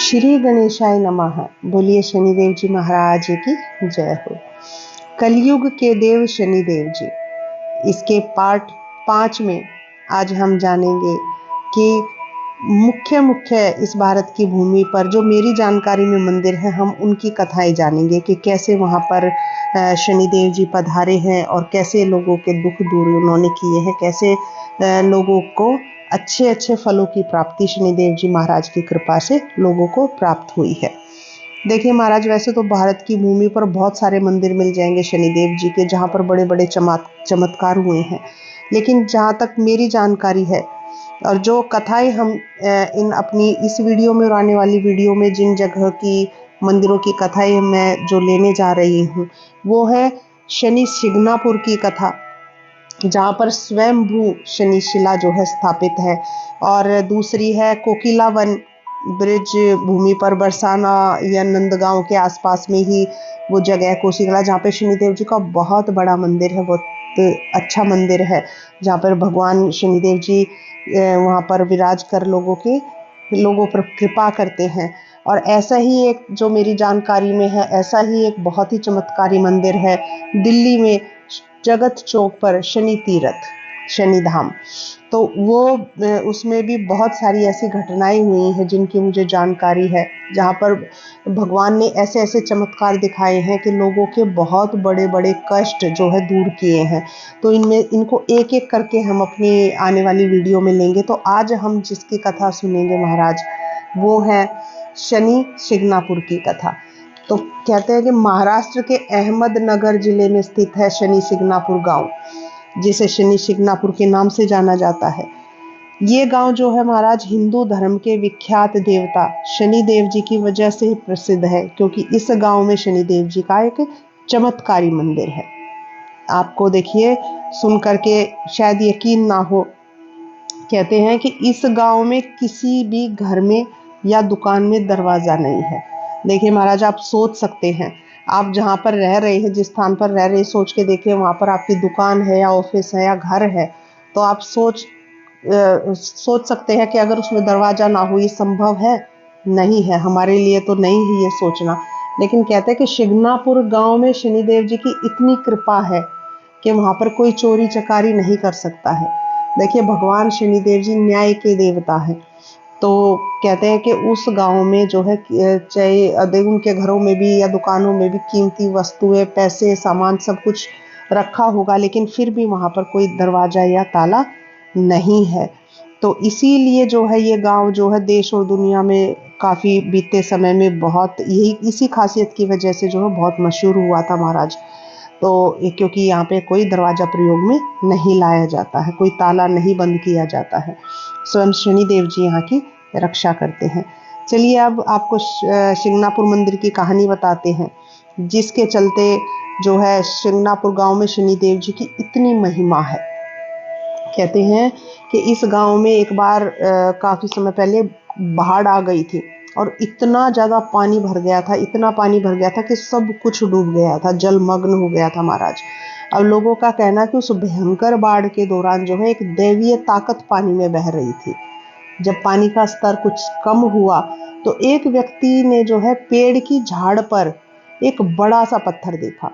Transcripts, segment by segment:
श्री गणेशाय नमः। बोलिए शनिदेव जी महाराज की जय हो। कलयुग के देव शनिदेव जी, इसके पार्ट 5 में आज हम जानेंगे कि मुख्य इस भारत की भूमि पर जो मेरी जानकारी में मंदिर है, हम उनकी कथाएं जानेंगे कि कैसे वहाँ पर शनिदेव जी पधारे हैं और कैसे लोगों के दुख दूर उन्होंने किए हैं, कैसे लोगों को अच्छे अच्छे फलों की प्राप्ति शनिदेव जी महाराज की कृपा से लोगों को प्राप्त हुई है। देखिए महाराज, वैसे तो भारत की भूमि पर बहुत सारे मंदिर मिल जाएंगे शनिदेव जी के, जहाँ पर बड़े बड़े चमत्कार हुए हैं, लेकिन जहाँ तक मेरी जानकारी है और जो कथाएं हम इन अपनी इस वीडियो में और आने वाली वीडियो में जिन जगह की मंदिरों की कथाएं मैं जो लेने जा रही हूँ, वो है शनि शिंगणापुर की कथा, जहाँ पर स्वयंभू शनि शिला जो है स्थापित है। और दूसरी है कोकिलावन ब्रिज भूमि पर बरसाना या नंदगांव के आसपास में ही वो जगह है कोशिकला, जहाँ पे शनिदेव जी का बहुत बड़ा मंदिर है, बहुत अच्छा मंदिर है, जहाँ पर भगवान शनिदेव जी वहाँ पर विराज कर लोगों पर कृपा करते हैं। और ऐसा ही एक जो मेरी जानकारी में है, ऐसा ही एक बहुत ही चमत्कारी मंदिर है दिल्ली में जगत चौक पर, शनि तीर्थ शनि धाम। तो वो उसमें भी बहुत सारी ऐसी घटनाएं हुई हैं जिनकी मुझे जानकारी है, जहाँ पर भगवान ने ऐसे ऐसे चमत्कार दिखाए हैं कि लोगों के बहुत बड़े बड़े कष्ट जो है दूर किए हैं। तो इनको एक एक करके हम अपनी आने वाली वीडियो में लेंगे। तो आज हम जिसकी कथा सुनेंगे महाराज, वो है शनि शिंगणापुर की कथा। तो कहते हैं कि महाराष्ट्र के अहमदनगर जिले में स्थित है शनि शिंगणापुर गांव, जिसे शनि शिंगणापुर के नाम से जाना जाता है। ये गांव जो है महाराज, हिंदू धर्म के विख्यात देवता शनिदेव जी की वजह से प्रसिद्ध है, क्योंकि इस गांव में शनिदेव जी का एक चमत्कारी मंदिर है। आपको देखिए सुन करके शायद यकीन ना हो, कहते हैं कि इस गांव में किसी भी घर में या दुकान में दरवाजा नहीं है। देखिए महाराज, आप सोच सकते हैं, आप जहाँ पर रह रहे हैं, जिस स्थान पर रह रहे हैं, सोच के देखिए वहाँ पर आपकी दुकान है या ऑफिस है या घर है, तो आप सोच सकते हैं कि अगर उसमें दरवाजा ना हो, ये संभव है? नहीं है, हमारे लिए तो नहीं है ये सोचना। लेकिन कहते हैं कि शिंगणापुर गांव में शनिदेव जी की इतनी कृपा है कि वहाँ पर कोई चोरी चकारी नहीं कर सकता है। देखिए भगवान शनिदेव जी न्याय के देवता है। तो कहते हैं कि उस गांव में जो है, चाहे उनके घरों में भी या दुकानों में भी कीमती वस्तुएं, पैसे, सामान सब कुछ रखा होगा, लेकिन फिर भी वहां पर कोई दरवाजा या ताला नहीं है। तो इसीलिए जो है ये गांव जो है देश और दुनिया में काफी बीते समय में बहुत इसी खासियत की वजह से जो है बहुत मशहूर हुआ था महाराज। तो क्योंकि यहाँ पे कोई दरवाजा प्रयोग में नहीं लाया जाता है, कोई ताला नहीं बंद किया जाता है, स्वयं शनिदेव जी यहाँ की रक्षा करते हैं। चलिए अब आपको शिंगणापुर मंदिर की कहानी बताते हैं, जिसके चलते जो है शिंगणापुर गांव में शनिदेव जी की इतनी महिमा है। कहते हैं कि इस गांव में एक बार काफी समय पहले बाढ़ आ गई थी और इतना ज्यादा पानी भर गया था, इतना पानी भर गया था कि सब कुछ डूब गया था, जलमग्न हो गया था महाराज। अब लोगों का कहना कि उस भयंकर बाढ़ के दौरान जो है एक दैवीय ताकत पानी में बह रही थी। जब पानी का स्तर कुछ कम हुआ तो एक व्यक्ति ने जो है पेड़ की झाड़ पर एक बड़ा सा पत्थर देखा।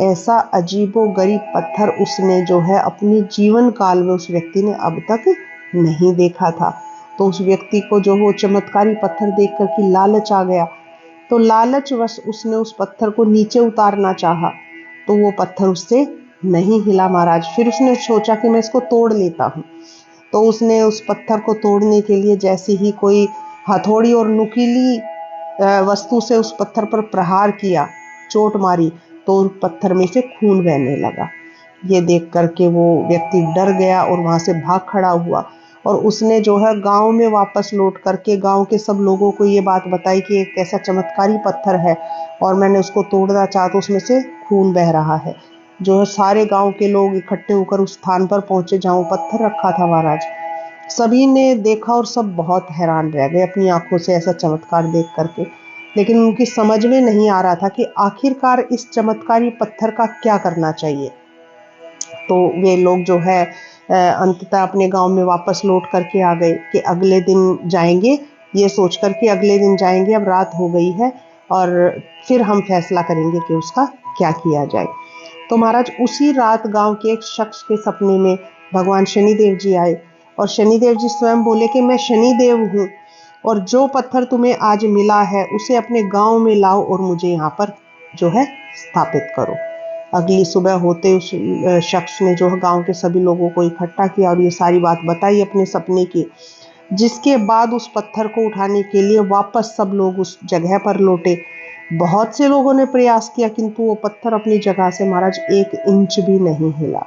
ऐसा अजीबोगरीब पत्थर उसने जो है अपने जीवन काल में उस व्यक्ति ने अब तक नहीं देखा था। तो उस व्यक्ति को जो वो चमत्कारी पत्थर देख कर के लालच आ गया, तो लालचवश उसने उस पत्थर को नीचे उतारना चाहा, तो वो पत्थर उससे नहीं हिला महाराज। फिर उसने सोचा कि मैं इसको तोड़ लेता हूँ। तो उसने उस पत्थर को तोड़ने के लिए जैसे ही कोई हथौड़ी और नुकीली वस्तु से उस पत्थर पर प्रहार किया, चोट मारी, तो उस पत्थर में से खून बहने लगा। ये देख करके वो व्यक्ति डर गया और वहां से भाग खड़ा हुआ, और उसने जो है गांव में वापस लौट करके गांव के सब लोगों को ये बात बताई कि एक ऐसा चमत्कारी पत्थर है और मैंने उसको तोड़ना चाहा तो उसमें से खून बह रहा है। जो है सारे गांव के लोग इकट्ठे होकर उस स्थान पर पहुंचे जहां वो पत्थर रखा था महाराज। सभी ने देखा और सब बहुत हैरान रह गए अपनी आंखों से ऐसा चमत्कार देख करके, लेकिन उनकी समझ में नहीं आ रहा था कि आखिरकार इस चमत्कारी पत्थर का क्या करना चाहिए। तो वे लोग जो है अंततः अपने गांव में वापस लौट करके आ गए कि अगले दिन जाएंगे ये सोचकर कि अगले दिन जाएंगे, अब रात हो गई है और फिर हम फैसला करेंगे कि उसका क्या किया जाए। तो महाराज उसी रात गांव के एक शख्स के सपने में भगवान शनिदेव जी आए और शनिदेव जी स्वयं बोले कि मैं शनिदेव हूँ और जो पत्थर तुम्हें आज मिला है उसे अपने गांव में लाओ और मुझे यहाँ पर जो है स्थापित करो। अगली सुबह होते उस शख्स ने जो है गांव के सभी लोगों को इकट्ठा किया और ये सारी बात बताई अपने सपने की, जिसके बाद उस पत्थर को उठाने के लिए वापस सब लोग उस जगह पर लौटे। बहुत से लोगों ने प्रयास किया किंतु वो पत्थर अपनी जगह से महाराज 1 इंच भी नहीं हिला।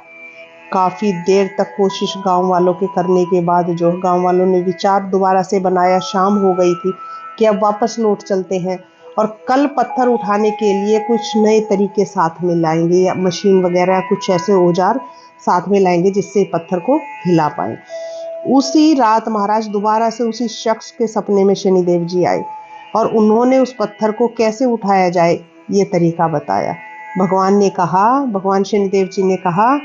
काफी देर तक कोशिश गांव वालों के करने के बाद जो गांव वालों ने विचार दोबारा से बनाया, शाम हो गई थी, कि अब वापस लौट चलते हैं और कल पत्थर उठाने के लिए कुछ नए तरीके साथ में लाएंगे या मशीन वगैरह कुछ ऐसे औजार साथ में लाएंगे जिससे पत्थर को हिला पाए। उसी रात महाराज दोबारा से उसी शख्स के सपने में शनिदेव जी आए और उन्होंने उस पत्थर को कैसे उठाया जाए ये तरीका बताया। भगवान शनिदेव जी ने कहा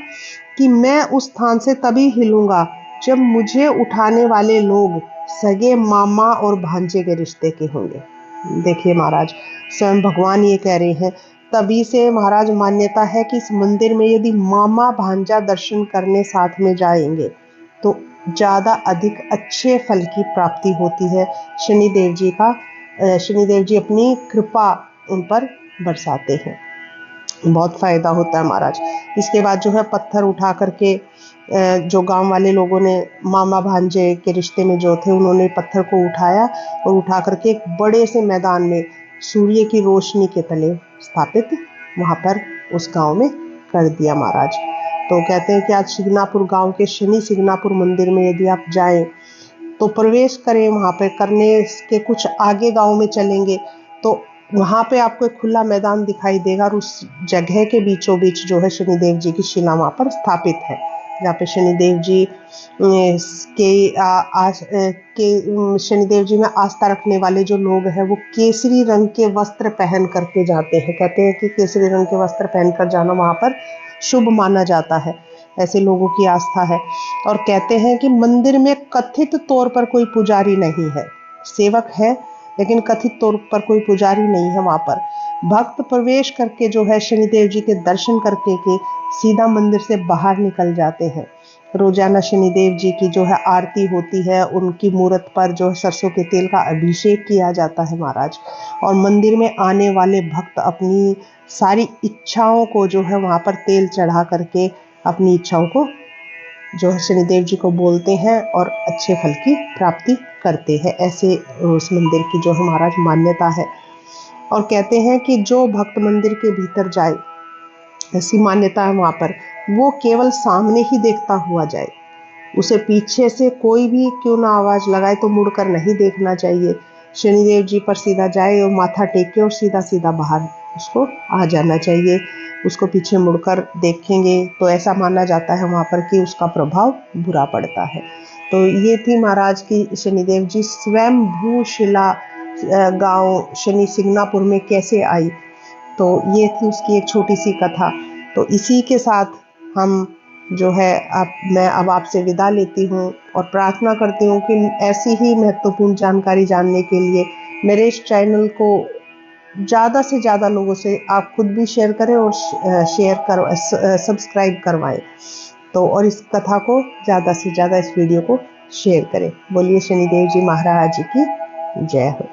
कि मैं उस स्थान से तभी हिलूंगा जब मुझे उठाने वाले लोग सगे मामा और भांजे के रिश्ते के होंगे। देखिए महाराज, स्वयं भगवान ये कह रहे हैं। तभी से महाराज मान्यता है कि इस मंदिर में यदि मामा भांजा दर्शन करने साथ में जाएंगे तो ज़्यादा अधिक अच्छे फल की प्राप्ति होती है। शनिदेव जी अपनी कृपा उन पर बरसाते हैं, बहुत फायदा होता है महाराज। इसके बाद जो है पत्थर उठा करके जो गांव वाले लोगों ने मामा भांजे के रिश्ते में जो थे उन्होंने पत्थर को उठाया और उठा करके एक बड़े से मैदान में सूर्य की रोशनी के तले स्थापित वहां पर उस गांव में कर दिया महाराज। तो कहते हैं कि आज सिग्नापुर गांव के शनि सिग्नापुर मंदिर में यदि आप जाएं तो प्रवेश करें, वहां पर करने के कुछ आगे गांव में चलेंगे तो वहां पे आपको एक खुला मैदान दिखाई देगा और उस जगह के बीचों बीच जो है शनिदेव जी की शिला वहां पर स्थापित है, जहाँ पे शनिदेव जी शनिदेव जी में आस्था रखने वाले जो लोग हैं वो केसरी रंग के वस्त्र पहन करके जाते हैं। कहते हैं कि केसरी रंग के वस्त्र पहनकर जाना वहां पर शुभ माना जाता है, ऐसे लोगों की आस्था है। और कहते हैं कि मंदिर में कथित तौर पर कोई पुजारी नहीं है, सेवक है लेकिन कथित तौर पर कोई पुजारी नहीं है। वहां पर भक्त प्रवेश करके जो है शनिदेव जी के दर्शन करके के सीधा मंदिर से बाहर निकल जाते हैं। रोजाना शनिदेव जी की जो है आरती होती है, उनकी मूर्त पर जो है सरसों के तेल का अभिषेक किया जाता है महाराज। और मंदिर में आने वाले भक्त अपनी सारी इच्छाओं को जो है वहां पर तेल चढ़ा करके अपनी इच्छाओं को जो है शनिदेव जी को बोलते हैं और अच्छे फल की प्राप्ति करते हैं। ऐसे उस मंदिर की जो है महाराज मान्यता है। और कहते हैं कि जो भक्त मंदिर के भीतर जाए, ऐसी मान्यता है वहां पर, वो केवल सामने ही देखता हुआ जाए, उसे पीछे से कोई भी क्यों ना आवाज लगाए तो मुड़कर नहीं देखना चाहिए। शनिदेव जी पर सीधा जाए और माथा टेके और सीधा सीधा बाहर उसको आ जाना चाहिए। उसको पीछे मुड़कर देखेंगे तो ऐसा माना जाता है वहां पर कि उसका प्रभाव बुरा पड़ता है। तो ये थी महाराज की शनिदेव जी स्वयं भूशिला गांव शनि सिग्नापुर में कैसे आई। तो ये थी उसकी एक छोटी सी कथा। तो इसी के साथ हम जो है मैं अब आपसे विदा लेती हूँ और प्रार्थना करती हूँ कि ऐसी ही महत्वपूर्ण जानकारी जानने के लिए मेरे इस चैनल को ज़्यादा से ज़्यादा लोगों से आप खुद भी शेयर करें और सब्सक्राइब करवाएं। तो और इस कथा को ज़्यादा से ज़्यादा इस वीडियो को शेयर करें। बोलिए शनिदेव जी महाराज की जय हो।